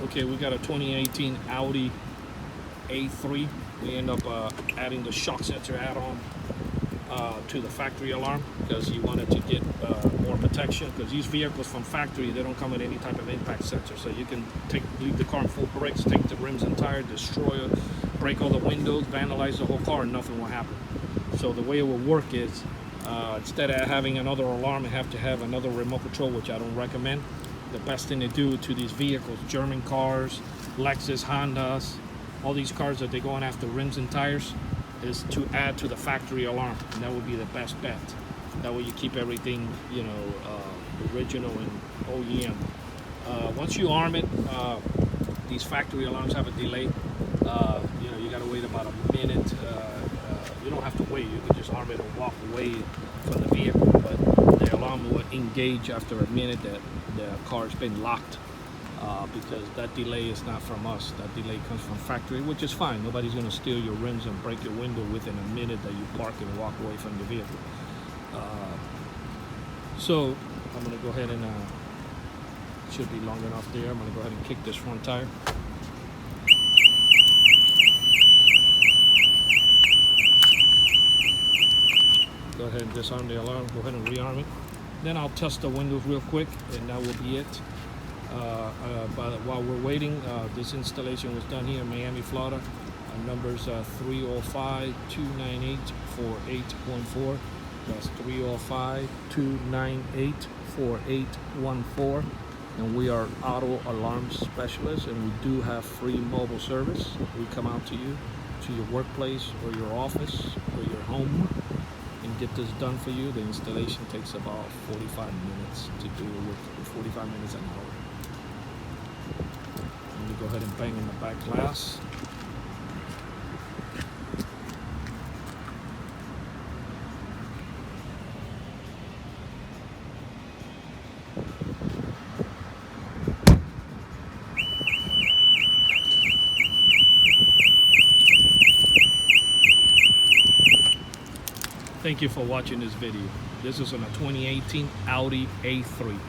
Okay, we got a 2018 Audi A3. We end up adding the shock sensor add-on to the factory alarm because you wanted to get more protection, because these vehicles from factory, they don't come with any type of impact sensor. So you can leave the car in full brakes, take the rims and tires, destroy it, break all the windows, vandalize the whole car, and nothing will happen. So the way it will work is instead of having another alarm, you have to have another remote control, which I don't recommend. The best thing to do to these vehicles, German cars, Lexus, Hondas, all these cars that they're going after rims and tires, is to add to the factory alarm, and that would be the best bet. That way you keep everything, you know, original and OEM. Once you arm it, these factory alarms have a delay. You know, you got to wait about a minute. You don't have to wait. You can just arm it and walk away from the vehicle, but the alarm will engage after a minute that the car's been locked. Because that delay is not from us. That delay comes from factory, which is fine. Nobody's going to steal your rims and break your window within a minute that you park and walk away from the vehicle. So I'm going to go ahead and should be long enough there. I'm going to go ahead and kick this front tire. Go ahead and disarm the alarm. Go ahead and rearm it. Then I'll test the windows real quick, and that will be it. But while we're waiting, this installation was done here in Miami, Florida. Numbers 305-298-4814. That's 305-298-4814. And we are auto alarm specialists, and we do have free mobile service. We come out to you, to your workplace or your office or your home, and get this done for you. The installation takes about 45 minutes to do, with 45 minutes an hour. Let me go ahead and bang in the back glass. Thank you for watching this video. This is on a 2018 Audi A3.